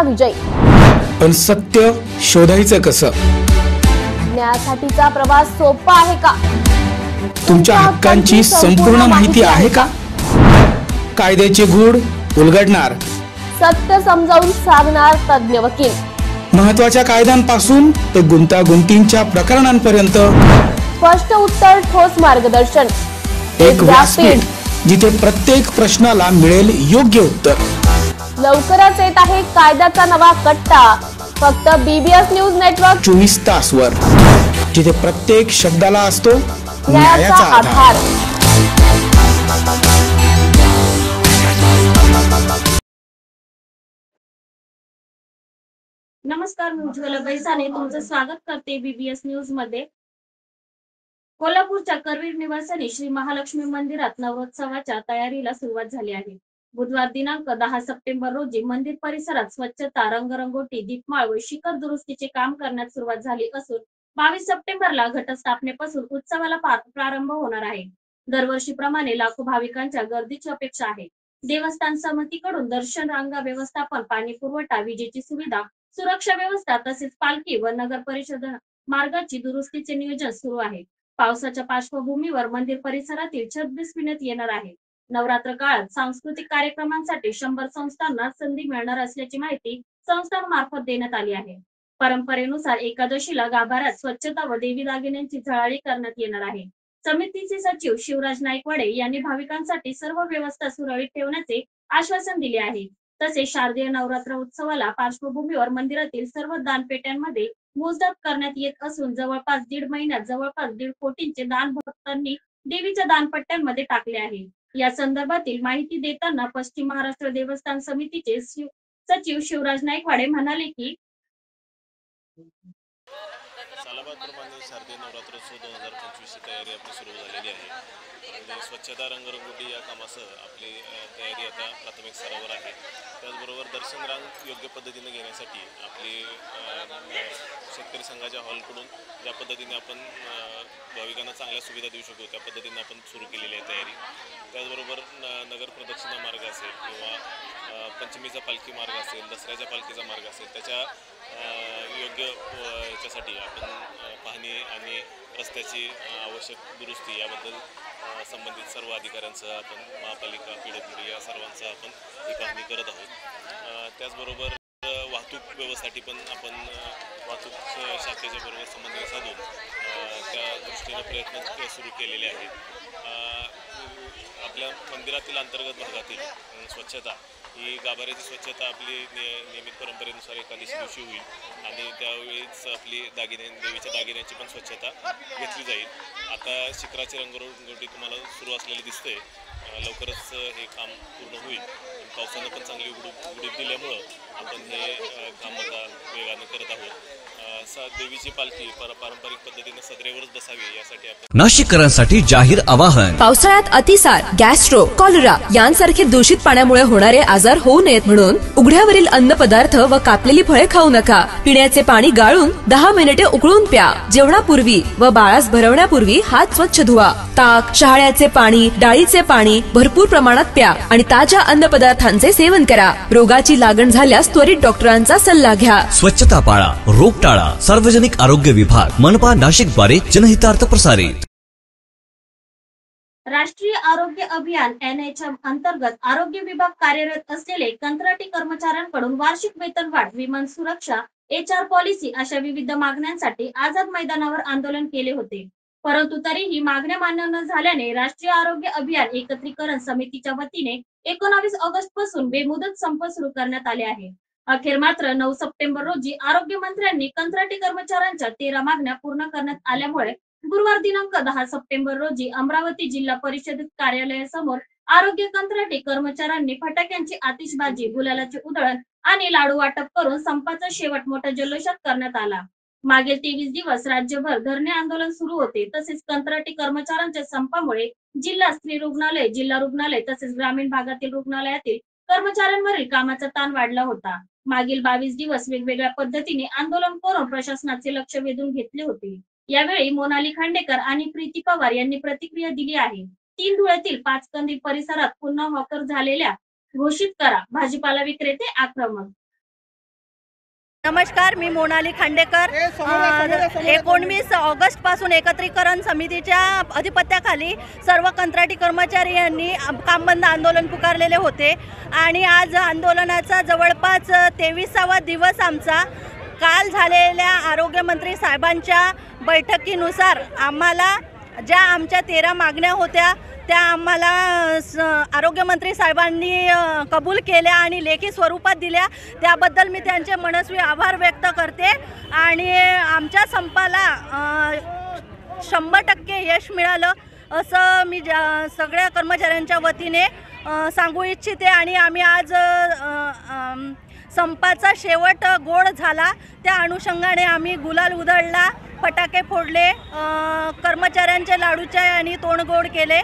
विजय। पण सत्य शोधायचं कसं? न्यायासाठीचा प्रवास सोपा आहे का? तुमच्या हक्कांची संपूर्ण माहिती आहे का? कायद्याचे गूढ उलगडणार, सत्य समजावून सांगणार तज्ञ वकील। महत्त्वाच्या कायद्यांपासून ते गुंतागुंतींच्या प्रकरणांपर्यंत स्पष्ट उत्तर, ठोस मार्गदर्शन। एक व्यासपीठ जिथे प्रत्येक प्रश्नाला मिळेल योग्य उत्तर। लवकरच येत आहे कायद्याचा नवा कट्टा, फक्त बीबीएस न्यूज नेटवर्क 24 तासवर, जिथे प्रत्येक शब्दाला असतो न्यायाचा आधार। नमस्कार, मी उज्ज्वला बैसाने तुमचं स्वागत करते बीबीएस न्यूज मध्ये। कोल्हापूरच्या करवीर निवासी श्री महालक्ष्मी मंदिरात नवरोत्सवाच्या तयारीला सुरुवात झाली आहे। बुधवार दिनांक 10 सप्टेंबर रोजी मंदिर परिसरात स्वच्छता, रंगरंगोटी, दीपमाळ व शिखर दुरुस्तीचे काम करण्यास सुरुवात झाली असून 22 सप्टेंबरला घटस्थापनेपासून उत्सवाला प्रारंभ होणार आहे। दरवर्षीप्रमाणे लाखो भाविकांच्या गर्दीची अपेक्षा आहे। देवस्थान समितीकडून दर्शन, रांगा व्यवस्थापन, पाणी पुरवठा, विजेची सुविधा, सुरक्षा व्यवस्था तसेच पालखी व नगर परिषद मार्गाची दुरुस्तीचे नियोजन सुरू आहे। पावसाच्या पार्श्वभूमीवर मंदिर परिसरातील छत बसविण्यात येणार आहे। नवरात्र काळात सांस्कृतिक कार्यक्रमांसाठी 100 संस्थांना संधी मिळणार असल्याची माहिती संस्थांमार्फत देण्यात आली आहे। परंपरेनुसार एकादशीला गाभाऱ्यात स्वच्छता व देवी दागिन्यांची झळाळी करण्यात येणार आहे। समितीचे सचिव शिवराज नाईकवाडे यांनी भाविकांसाठी सर्व व्यवस्था सुरळीत ठेवण्याचे आश्वासन दिले आहे। तसेच शारदीय नवरात्र उत्सवाला पार्श्वभूमीवर मंदिरातील सर्व दानपेट्यांमध्ये मोजदाद करण्यात येत असून जवळपास 1.5 महिन्यात जवळपास 1.5 कोटींचे दान भक्तांनी देवीच्या दानपट्ट्यांमध्ये टाकले आहे। या संदर्भातील माहिती देताना पश्चिम महाराष्ट्र देवस्थान समितीचे सचिव शिवराज नाईकवाडे म्हणाले की सालाबादप्रमाणे शारदीय नवरात्रोत्सव 2025 ची तयारी आपली सुरू झालेली आहे आणि स्वच्छता, रंगरंगोटी या कामासह आपली तयारी आता प्राथमिक स्तरावर आहे। त्याचबरोबर दर्शन रांग योग्य पद्धतीने घेण्यासाठी आपली शेतकरी संघाच्या हॉलकडून ज्या पद्धतीने आपण भाविकांना चांगल्या सुविधा देऊ शकतो त्या पद्धतीने आपण सुरू केलेली आहे तयारी। त्याचबरोबर नगर प्रदक्षिणा मार्ग असेल किंवा पंचमीचा पालखी मार्ग असेल, दसऱ्याच्या पालखीचा मार्ग असेल, त्याच्या योग्य ह्याच्यासाठी आपण पाहणी आणि रस्त्याची आवश्यक दुरुस्ती याबद्दल संबंधित सर्व अधिकाऱ्यांसह आपण महापालिका, पीडब्ल्यूडी या सर्वांसह आपण ही पाहणी करत आहोत। त्याचबरोबर वाहतूक व्यवस्थेसाठी पण आपण वाहतूक शाखेच्या बरोबर समन्वय साधून त्या दृष्टीने प्रयत्न सुरू केलेले आहेत। आपल्या मंदिरातील अंतर्गत भागातील स्वच्छता ही गाभाऱ्याची स्वच्छता आपली नियमित परंपरेनुसार एकादशी दिवशी होईल आणि त्यावेळीच आपली देवीच्या दागिन्यांची पण स्वच्छता घेतली जाईल। आता शिखराची रंगरंगोटी तुम्हाला सुरू असलेली दिसते, लवकरच हे काम पूर्ण होईल। पावसानं पण चांगली उघडीप दिल्यामुळं आपण हे काम आता वेगाने करत आहोत। देवीची पालखी पारंपरिक पद्धतीने सदरेवरच बसावी यासाठी आपण नाशिककरांसाठी जाहीर आवाहन। पावसाळ्यात अतिसार, गॅस्ट्रो, कॉलरा यांसारखे दूषित पाण्यामुळे होणारे आजार होऊ नयेत म्हणून उघड्यावरील अन्नपदार्थ व कापलेली फळे खाऊ नका। पिण्याचे पाणी गाळून 10 मिनिटे उकळून प्या। जेवणापूर्वी व बाळास भरवण्यापूर्वी हात स्वच्छ धुवा। ताक, शहाळ्याचे पाणी, डाळीचे पाणी भरपूर प्रमाणात प्या आणि ताज्या अन्नपदार्थांचे सेवन करा। रोगाची लागण झाल्यास त्वरित डॉक्टरांचा सल्ला घ्या। स्वच्छता पाळा, रोग टाळा। सार्वजनिक आरोग्य विभाग, मनपा नाशिक द्वारे जनहितार्थ प्रसारित। राष्ट्रीय आरोग्य अभियान NHM अंतर्गत आरोग्य विभाग कार्यरत असलेले कंत्राटी कर्मचाऱ्यांकडून वार्षिक वेतनवाढ, विमान सुरक्षा, HR पॉलिसी अशा विविध मागण्यांसाठी आझाद मैदानावर आंदोलन केले होते। परंतु तरीही मागण्या मान्य न झाल्याने राष्ट्रीय आरोग्य अभियान एकत्रीकरण समितीच्या वतीने 19 ऑगस्ट पासून बेमुदत संप सुरू करण्यात आले आहे। अखेर मात्र 9 सप्टेंबर रोजी आरोग्य मंत्र्यांनी कंत्राटी कर्मचाऱ्यांच्या 13 मागण्या पूर्ण करण्यात आल्यामुळे गुरुवार दिनांक 10 सप्टेंबर रोजी अमरावती जिल्हा परिषद कार्यालयासमोर आरोग्य कंत्राटी कर्मचाऱ्यांनी फटाक्यांची आतिषबाजी, गुलालाची उधळण आणि लाडू वाटप करून संपाचा शेवट मोठ्या जल्लोषात करण्यात आला। मागील 23 दिवस राज्यभर धरणे आंदोलन सुरू होते। तसेच कंत्राटी कर्मचाऱ्यांच्या संपामुळे जिल्हा स्त्री रुग्णालय, जिल्हा रुग्णालय तसेच ग्रामीण भागातील रुग्णालयातील कर्मचाऱ्यांवरील कामाचा ताण वाढला होता। मागील 22 दिवस वेगवेगळ्या पद्धतीने आंदोलन करून प्रशासनाचे लक्ष वेधून घेतले होते। यावेळी मोनाली खांडेकर आणि प्रीती पवार यांनी प्रतिक्रिया दिली आहे। 3 धुळ्यातील 5 कंदील परिसरात पुन्हा हॉकर झालेल्या घोषित करा, भाजीपाला विक्रेते आक्रमक। नमस्कार, मी मोनाली खांडेकर. 19 ऑगस्ट पासून एकत्रीकरण समितीच्या अधिपत्याखाली सर्व कंत्राटी कर्मचारी यांनी काम बंद आंदोलन पुकारलेले होते आणि आज आंदोलनाचा जवळपास 23वा दिवस आमचा. काल झालेल्या आरोग्यमंत्री साहेबांच्या बैठकीनुसार आम्हाला ज्या आमच्या 13 मागण्या होत्या त्या आम्हाला आरोग्यमंत्री साहेबांनी कबूल केल्या आणि लेखी स्वरूपात दिल्या. त्याबद्दल मी त्यांचे मनस्वी आभार व्यक्त करते आणि आमच्या संपाला 100% यश मिळालं असं मी सगळ्या कर्मचाऱ्यांच्या वतीने सांगू इच्छिते. आणि आम्ही आज संपाचा शेवट गोड झाला त्या अनुषंगाने आम्ही गुलाल उधळला, फटाके फोडले, कर्मचाऱ्यांचे लाडूचे आणि तोंड गोड केले.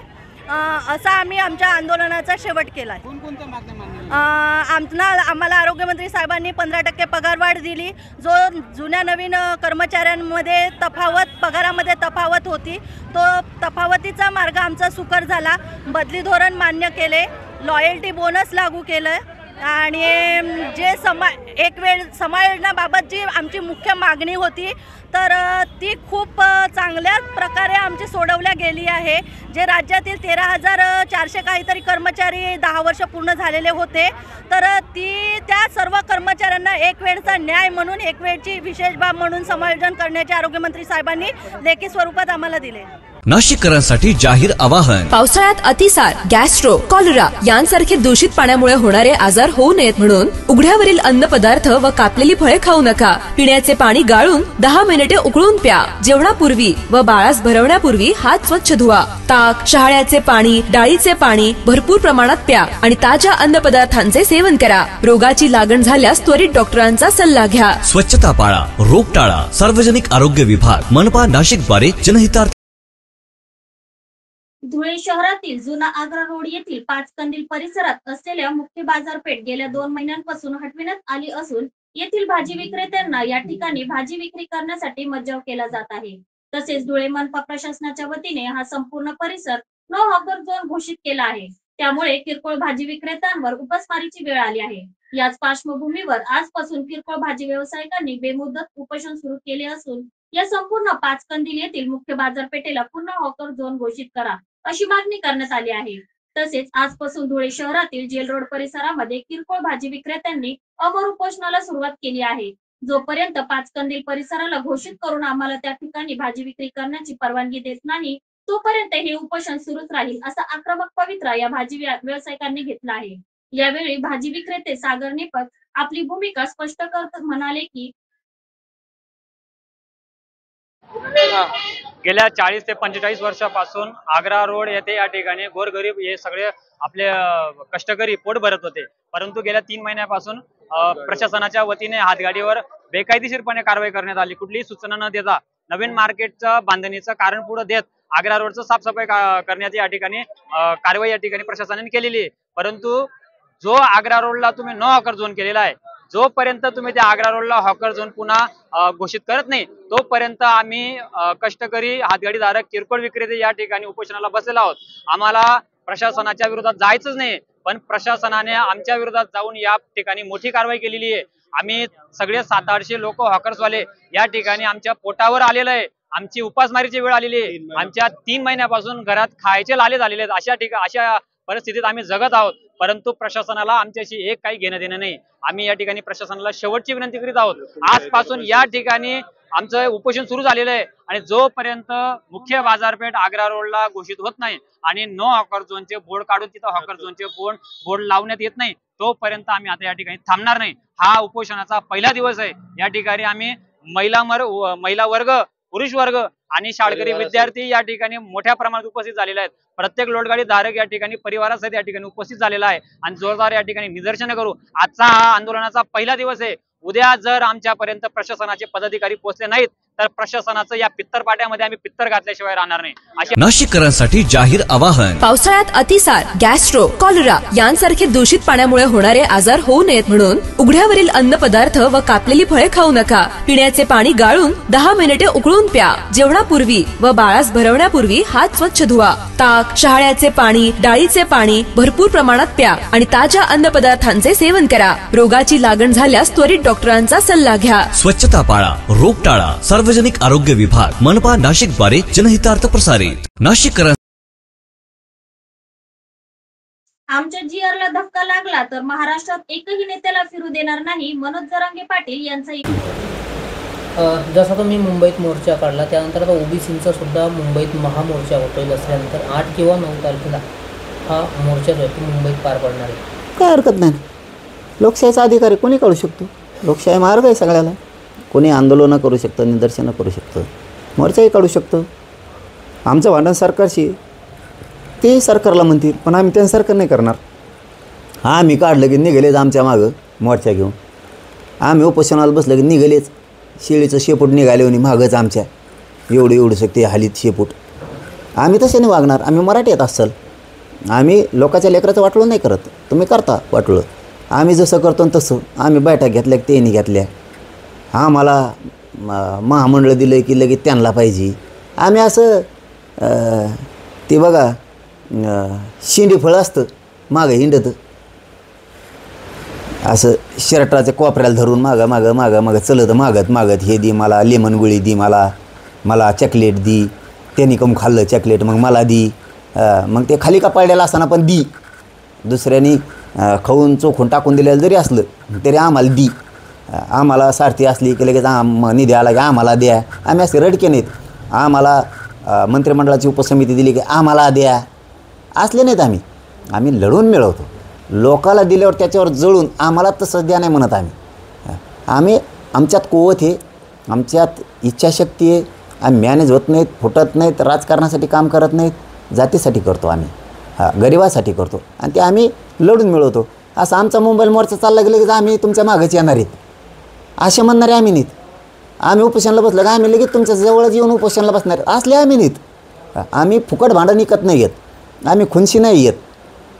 असा आम्ही आमच्या आंदोलनाचा शेवट केला आहे. आम्हाला आरोग्यमंत्री साहेबांनी 15% पगारवाढ दिली. जो जुन्या नवीन कर्मचाऱ्यांमध्ये पगारामध्ये तफावत होती तो तफावतीचा मार्ग आमचा सुकर झाला. बदली धोरण मान्य केले, लॉयल्टी बोनस लागू केलं आणि जे एक वेळ समायोजनाबाबत जी आमची मुख्य मागणी होती तर ती खूप चांगल्या प्रकारे आमची सोडवल्या गेली आहे. जे राज्यातील 13,400 काहीतरी कर्मचारी 10 वर्ष पूर्ण झालेले होते तर त्या सर्व कर्मचाऱ्यांना एक वेळचा न्याय म्हणून एक वेळची विशेष बाब म्हणून समायोजन करण्याचे आरोग्यमंत्री साहेबांनी लेखी स्वरूपात आम्हाला दिले. नाशिककरांसाठी जाहीर आवाहन. पावसाळ्यात अतिसार, गॅस्ट्रो, कॉलरा यांसारखे दूषित पाण्यामुळे होणारे आजार होऊ नयेत म्हणून उघड्यावरील अन्नपदार्थ व कापलेली फळे खाऊ नका. पिण्याचे पाणी गाळून 10 मिनिटे उकळून प्या. जेवणापूर्वी व बाळास भरवण्यापूर्वी हात स्वच्छ धुवा. ताक, शहाळ्याचे पाणी, डाळीचे पाणी भरपूर प्रमाणात प्या आणि ताज्या अन्नपदार्थांचे सेवन करा. रोगाची लागण झाल्यास त्वरित डॉक्टरांचा सल्ला घ्या. स्वच्छता पाळा, रोग टाळा. सार्वजनिक आरोग्य विभाग, मनपा नाशिक द्वारे जनहितार्थ. धुळे शहरातील जुना आग्रा रोड येथील 5 कंदील परिसरात असलेल्या मुख्य बाजारपेठ गेल्या 2 महिन्यांपासून हटविण्यात आली असून येथील भाजी विक्रेत्यांना या ठिकाणी भाजी विक्री करण्यासाठी मज्जाव केला जात आहे. तसेच धुळे मनपा प्रशासनाच्या वतीने हा संपूर्ण परिसर नो हॉकर झोन घोषित केला आहे. त्यामुळे किरकोळ भाजी विक्रेत्यांवर उपासमारीची वेळ आली आहे. याच पार्श्वभूमीवर आजपासून किरकोळ भाजी व्यावसायिकांनी बेमुदत उपोषण सुरू केले असून या संपूर्ण 5 कंदील येथील मुख्य बाजारपेठेला पुन्हा हॉकर झोन घोषित करा अशी मागणी करण्यात आली आहे. तसेच आजपासून धुळे शहरातील जेल रोड परिसरामध्ये किरकोळ भाजी विक्रेत्यांनी अमर उपोषणाला सुरुवात केली आहे. जोपर्यंत 5 कंदील परिसराला घोषित करून आम्हाला त्या ठिकाणी भाजी विक्री करण्याची परवानगी देत नाही तोपर्यंत हे उपोषण सुरूच राहील असा आक्रमक पवित्रा या भाजी व्यावसायिकांनी घेतला आहे. यावेळी भाजी विक्रेते सागर निपत आपली भूमिका स्पष्ट करत म्हणाले की गेल्या 40 ते 45 वर्षापासून आग्रा रोड येथे या ठिकाणी गोरगरीब हे सगळे आपले कष्टकरी पोट भरत होते. परंतु गेल्या 3 महिन्यापासून प्रशासनाच्या वतीने हातगाडीवर बेकायदेशीरपणे कारवाई करण्यात आली. कुठलीही सूचना न देता नवीन मार्केटचं बांधणीचं कारण पुढे देत आग्रा रोडचं साफसफाई करण्याची या ठिकाणी कारवाई या ठिकाणी प्रशासनाने केलेली आहे. परंतु जो आग्रा रोडला तुम्ही नो हॉकर झोन केलेला आहे, जोपर्यंत तुम्ही त्या आग्रा रोडला हॉकर झोन पुन्हा घोषित करत नाही तोपर्यंत आम्ही कष्टकरी हातगाडीधारक किरकोळ विक्रेते या ठिकाणी उपोषणाला बसलेलो आहोत. आम्हाला प्रशासनाच्या विरोधात जायचंच नाही, पण प्रशासनाने आमच्या विरोधात जाऊन या ठिकाणी मोठी कारवाई केलेली आहे. आम्ही सगळे 700-800 लोक हॉकर्सवाले या ठिकाणी आमच्या पोटावर आलेलं आहे. आमची उपासमारीची वेळ आलेली आहे. आमच्या 3 महिन्यापासून घरात खायचे लाले झालेले आहेत. अशा परिस्थितीत आम्ही जगत आहोत. परंतु प्रशासनाला आमच्याशी एक काही घेणं देणं नाही. आम्ही या ठिकाणी प्रशासनाला शेवटची विनंती करीत आहोत. आजपासून या ठिकाणी आमचं उपोषण सुरू झालेलं आहे आणि जोपर्यंत मुख्य बाजारपेठ आग्रा रोडला घोषित होत नाही आणि नो हॉकर झोनचे बोर्ड काढून तिथं हॉकर झोनचे बोर्ड लावण्यात येत नाही तोपर्यंत आम्ही आता या ठिकाणी थांबणार नाही. हा उपोषणाचा पहिला दिवस आहे. या ठिकाणी आम्ही महिला वर्ग, पुरुष वर्ग आणि शाळकरी विद्यार्थी या ठिकाणी मोठ्या प्रमाणात उपस्थित झालेले आहेत. प्रत्येक लोटगाडी धारक या ठिकाणी परिवारासहित या ठिकाणी उपस्थित झालेला आहे आणि जोरदार या ठिकाणी निदर्शनं करू. आजचा हा आंदोलनाचा पहिला दिवस आहे. उद्या जर आमच्यापर्यंत प्रशासनाचे पदाधिकारी पोहोचले नाहीत तर प्रशासनाचं या पित्तर पाट्यामध्ये आम्ही पित्तर घातल्याशिवाय राहणार नाही अशी नाशिककरांसाठी जाहीर आवाहन. पावसाळ्यात अतिसार, गॅस्ट्रो, कॉलरा यांसारखे दूषित पाण्यामुळे होणारे आजार होऊ नयेत म्हणून उघड्यावरील अन्नपदार्थ व कापलेली फळे खाऊ नका. पिण्याचे पाणी गाळून 10 मिनिटे उकळून प्या. जेवणापूर्वी व बाळास भरवण्यापूर्वी हात स्वच्छ धुवा. ताक, शहाळ्याचे पाणी, डाळीचे पाणी भरपूर प्रमाणात प्या आणि ताज्या अन्नपदार्थांचे सेवन करा. रोगाची लागण झाल्यास त्वरित डॉक्टरांचा सल्ला घ्या. स्वच्छता पाळा, रोग टाळा. सार्वजनिक आरोग्य विभाग, मनपा नाशिक द्वारे जनहितार्थ प्रसारित. नाशिककरांसाठी आमच्या जीआरला धक्का लागला तर महाराष्ट्रात एकही नेत्याला फिरू देणार नाही, मनोज जरांगे पाटील यांचा जसा तुम्ही मुंबईत मोर्चा काढला त्यानंतर आता ओबीसींचा सुद्धा मुंबईत महामोर्चा होतोय. दसऱ्यानंतर 8 किंवा 9 तारखेला हा मोर्चा जो आहे तो मुंबईत पार पडणार आहे. काय हरकत नाही. लोकशाहीचा अधिकार आहे, कोणी काढू शकतो. लोकशाही मार्ग आहे सगळ्याला. कोणी आंदोलनं करू शकतं, निदर्शनं करू शकतं, मोर्चाही काढू शकतं. आमचं भांडण सरकारशी, ते सरकारला म्हणतील, पण आम्ही त्यांचं सरकार नाही करणार. आम्ही काढलं की निघालेच आमच्या मागं मोर्चा घेऊन. आम्ही उपोषणाला बसलं की निघालेच शेळीचं शेपूट निघाले आणि मागंच आमच्या एवढं शकते हालीत शेपूट. आम्ही तसे नाही वागणार. आम्ही मराठीत असाल. आम्ही लोकांच्या लेकराचं वाटलं नाही करत. तुम्ही करता वाटलं. आम्ही जसं करतो तसं आम्ही बैठक घेतल्या की त्यांनी घेतल्या. आम्हाला महामंडळ दिलं की लगेच त्यांना पाहिजे. आम्ही असं ते बघा शेंडी फळं असतं मागं हिंडतं असं शर्टाच्या कोपऱ्याला धरून मागं चलत मागत हे दी मला, लेमन गोळी दी मला चॉकलेट दी. त्यांनी कम खाल्लं चॉकलेट मग मला दी. मग ते खाली का पडलेलं असताना पण दी. दुसऱ्यांनी खाऊन चोखून टाकून दिलेलं जरी असलं तरी आम्हाला दी. आम्हाला सारथी असली की लगेच निधी आला की आम्हाला द्या. आम्ही असे रडके नाहीत. आम्हाला मंत्रिमंडळाची उपसमिती दिली की आम्हाला द्या असले नाहीत. आम्ही लढून मिळवतो. लोकाला दिल्यावर त्याच्यावर जळून आम्हाला तसं द्या नाही म्हणत. आम्ही आमच्यात कुवत आहे, आमच्यात इच्छाशक्ती आहे. आम्ही मॅनेज होत नाहीत, फुटत नाहीत, राजकारणासाठी काम करत नाहीत. जातीसाठी करतो आम्ही, गरिबासाठी करतो आणि ते आम्ही लढून मिळवतो. असं आमचा मुंबईला मोर्चा चालला गेलं की आम्ही तुमच्या मागच येणार आहेत असे म्हणणारे आम्ही नाहीत. आम्ही उपोषणाला बसलं का आम्ही लगेच तुमच्या जवळच येऊन उपोषणाला बसणार असले आम्ही नाहीत. आम्ही फुकट भांडण विकत नाही घेत. आम्ही खुनशी नाही येत.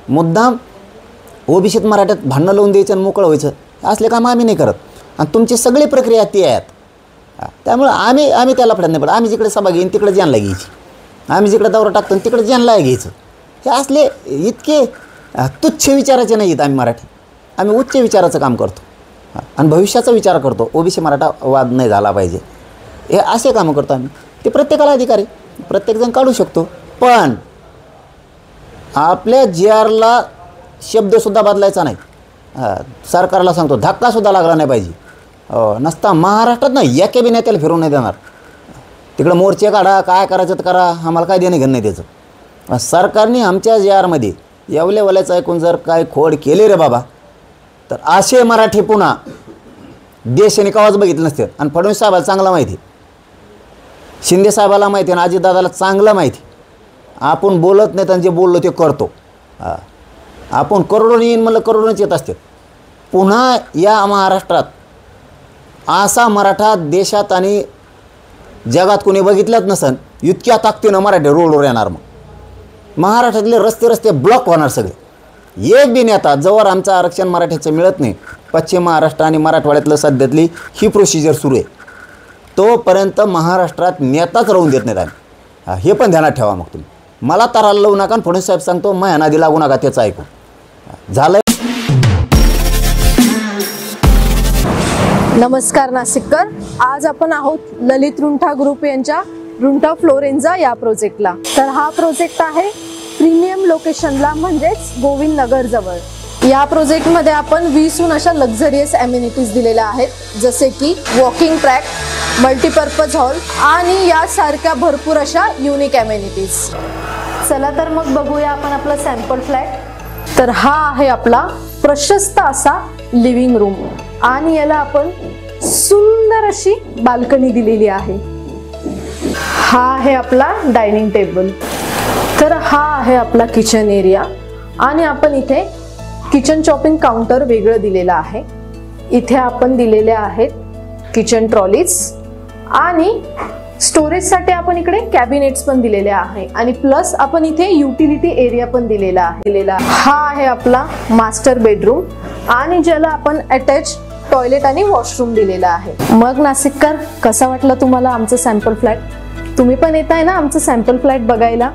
मुद्दाम ओबीसीत मराठ्यात भांडणं लावून द्यायचं आणि मोकळं व्हायचं असले कामं आम्ही नाही करत. आणि तुमची सगळी प्रक्रिया ती आहेत. त्यामुळं आम्ही त्याला पडत नाही पडत. आम्ही जिकडे सभा घेईन तिकडे जानला घ्यायची. आम्ही जिकडे दौरा टाकतो तिकडे जानला घ्यायचं. हे असले इतके तुच्छ विचाराचे नाही आहेत आम्ही मराठी. आम्ही उच्च विचाराचं काम करतो आणि भविष्याचा विचार करतो. ओबीसी मराठा वाद नाही झाला पाहिजे हे असे कामं करतो आम्ही. ते प्रत्येकाला अधिकार आहे, प्रत्येकजण काढू शकतो. पण आपल्या जीआरला शब्दसुद्धा बदलायचा नाही. सरकारला सांगतो धक्कासुद्धा लागला नाही पाहिजे. नसता महाराष्ट्रात नाही एके बी नेत्याला फिरवून नाही देणार. तिकडं मोर्चे काढा, काय करायचं तर करा, आम्हाला काय देणं घेणं नाही त्याचं. सरकारने आमच्या जीआरमध्ये येवल्याचं ऐकून जर काय खोड केले रे बाबा तर असे मराठी पुन्हा देशाने कवाच बघितलं नसते. आणि फडणवीस साहेबाला चांगला माहिती, शिंदे साहेबाला माहिती आणि अजितदादाला चांगलं माहिती. आपण बोलत नाहीत आणि जे बोललो ते करतो. आपण करोडोनी येईन म्हणलं करोडोनीच येत असते. पुन्हा या महाराष्ट्रात असा मराठा देशात आणि जगात कोणी बघितलंच नसन इतक्या ताकदीनं मराठी रोडवर येणार. मग महाराष्ट्रातले रस्ते ब्लॉक होणार सगळे. एक बी नेता जवळ आमचं आरक्षण मराठ्याचं मिळत नाही, पश्चिम महाराष्ट्र आणि मराठवाड्यातलं सध्यातली ही प्रोसिजर सुरू आहे, तोपर्यंत महाराष्ट्रात नेताच राहून देत नाहीत आम्ही. हे पण ध्यानात ठेवा. मग तुम्ही मला ताराला लावू नका आणि फडणवीस साहेब सांगतो माया नादी लागू नका त्याचं ऐकून. झालं. नमस्कार नाशिककर. आज आपण आहोत ललित रुंठा ग्रुप यांच्या रुंठा फ्लोरेन्झा या प्रोजेक्टला. तर हा प्रोजेक्ट आहे प्रीमियम लोकेशनला म्हणजेच गोविंद नगर जवळ. या प्रोजेक्टमध्ये आपण 20हून अशा लक्झरियस ॲम्युनिटीज दिलेल्या आहेत, जसे की वॉकिंग ट्रॅक, मल्टीपर्पज हॉल आणि यासारख्या भरपूर अशा युनिक ॲम्युनिटीज. चला तर मग बघूया आपण आपला सॅम्पल फ्लॅट. तर हा आहे आपला प्रशस्त असा लिव्हिंग रूम आणि याला आपण सुंदर अशी बाल्कनी दिलेली आहे. हा आहे आपला डायनिंग टेबल. तर हा आहे आपला किचन एरिया आणि आपण इथे किचन चॉपिंग काउंटर वेगळं दिलेलं आहे. इथे आपण दिलेले आहेत किचन ट्रॉलीज आणि स्टोरेजसाठी आपण इकडे कॅबिनेट्स पण दिलेले आहे आणि प्लस आपण इथे युटिलिटी एरिया पण दिलेला आहे. हा आहे आपला मास्टर बेडरूम आणि ज्याला आपण अटॅच टॉयलेट आणि वॉशरूम दिलेला आहे. मग नाशिककर, कसा वाटलं तुम्हाला आमचं सॅम्पल फ्लॅट? तुम्ही पण येत आहे ना आमचं सॅम्पल फ्लॅट बघायला?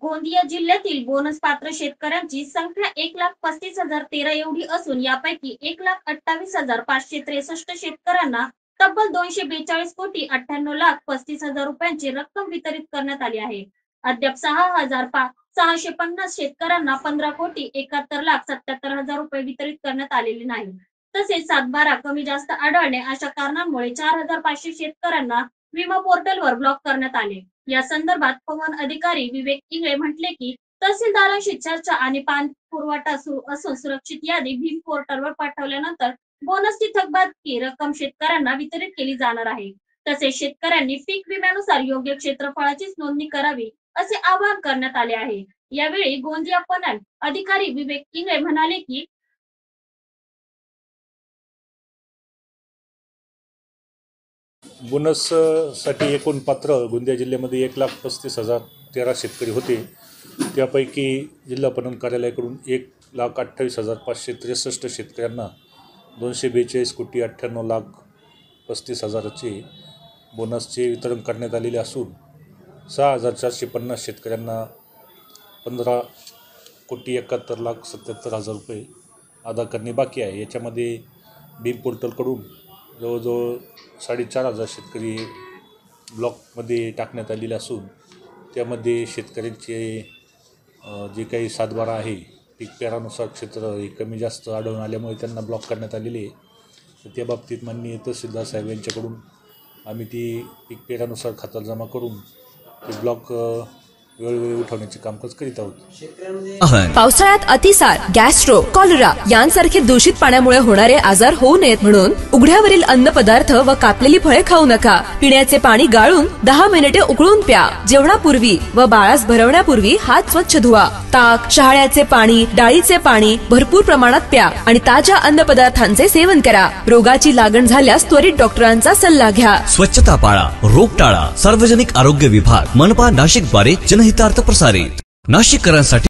गोंदिया जिल्ह्यातील बोनस पात्र शेतकऱ्यांची संख्या 1,35,013 एवढी असून यापैकी 1,28,563 शेतकऱ्यांना तब्बल 242,98,35,000 रुपयांची रक्कम वितरित करण्यात आली आहे. अद्याप 6,650 शेतकऱ्यांना 15,71,77,000 रुपये वितरित करण्यात आलेले नाही. तसेच 7/12 कमी जास्त आढळणे अशा कारणांमुळे 4,500 शेतकऱ्यांना विमा पोर्टलवर ब्लॉक करण्यात आले. या संदर्भात पवन अधिकारी विवेक इंगळे म्हटले की तहसीलदारांशी चर्चा आणि पाणी पुरवठा सुरू असून सुरक्षित यादी भीम पोर्टलवर पाठवल्यानंतर बोनसची थकबाकी रक्कम शेतकऱ्यांना वितरित केली जाणार आहे. तसेच शेतकऱ्यांनी पीक विम्यानुसार योग्य क्षेत्रफळाचीच नोंदणी करावी असे आवाहन करण्यात आले आहे. यावेळी गोंदिया पवन अधिकारी विवेक इंगळे म्हणाले की बोनस साठी एकूण पात्र गोंदिया जिल्ह्यामध्ये 1,35,013 शेतकरी होते. त्यापैकी जिल्हा पणन कार्यालयाकडून 1,28,563 शेतकऱ्यांना 242,98,35,000चे बोनसचे वितरण करण्यात आलेले असून 6,450 शेतकऱ्यांना 15,71,77,000 रुपये अदा करणे बाकी आहे. याच्यामध्ये भीम पोर्टलकडून जवळजवळ 4,500 शेतकरी ब्लॉकमध्ये टाकण्यात आलेले असून त्यामध्ये शेतकऱ्यांचे जे काही 7/12 आहे पीक पेरानुसार क्षेत्र हे कमी जास्त आढळून आल्यामुळे त्यांना ब्लॉक करण्यात आलेले आहे. तर त्या बाबतीत माननीय तहसीलदार साहेब यांच्याकडून आम्ही ती पीक पेरानुसार खात्यात जमा करून ते ब्लॉक वेळोवेळी उठवण्याचे कामकाज करीत आहोत. पावसाळ्यात अतिसार, गॅस्ट्रो, कॉलरा यांसारखे दूषित पाण्यामुळे होणारे आजार होऊ नयेत म्हणून उघड्यावरील अन्न पदार्थ व कापलेली फळे खाऊ नका. पिण्याचे पाणी गाळून 10 मिनिटे उकळून प्या. जेवणापूर्वी व बाळास भरवण्यापूर्वी हात स्वच्छ धुवा. ताक, शहाळ्याचे पाणी, डाळीचे पाणी भरपूर प्रमाणात प्या आणि ताज्या अन्न पदार्थांचे सेवन करा. रोगाची लागण झाल्यास त्वरित डॉक्टरांचा सल्ला घ्या. स्वच्छता पाळा, रोग टाळा. सार्वजनिक आरोग्य विभाग, मनपा नाशिक द्वारे जनहितार्थ प्रसारित. नाशिककरांसाठी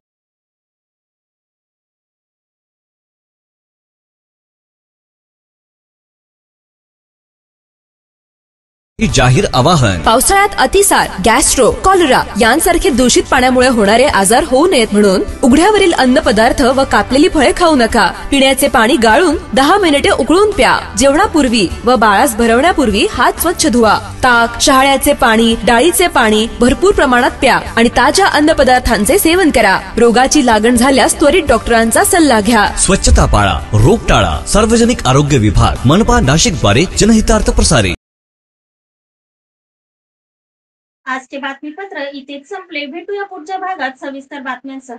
जाहीर आवाहन. पावसाळ्यात अतिसार, गॅस्ट्रो, कॉलरा यांसारखे दूषित पाण्यामुळे होणारे आजार होऊ नयेत म्हणून उघड्यावरील अन्न पदार्थ व कापलेली फळे खाऊ नका. पिण्याचे पाणी गाळून 10 मिनिटे उकळून प्या. जेवणापूर्वी व बाळास भरवण्यापूर्वी हात स्वच्छ धुवा. ताक, शहाळ्याचे पाणी, डाळीचे पाणी भरपूर प्रमाणात प्या आणि ताज्या अन्न पदार्थांचे सेवन करा. रोगाची लागण झाल्यास त्वरित डॉक्टरांचा सल्ला घ्या. स्वच्छता पाळा, रोग टाळा. सार्वजनिक आरोग्य विभाग, मनपा नाशिक द्वारे जनहितार्थ प्रसारित. आजचे बातमीपत्र इथेच संपले. भेटूया पुढच्या भागात सविस्तर बातम्यांसह.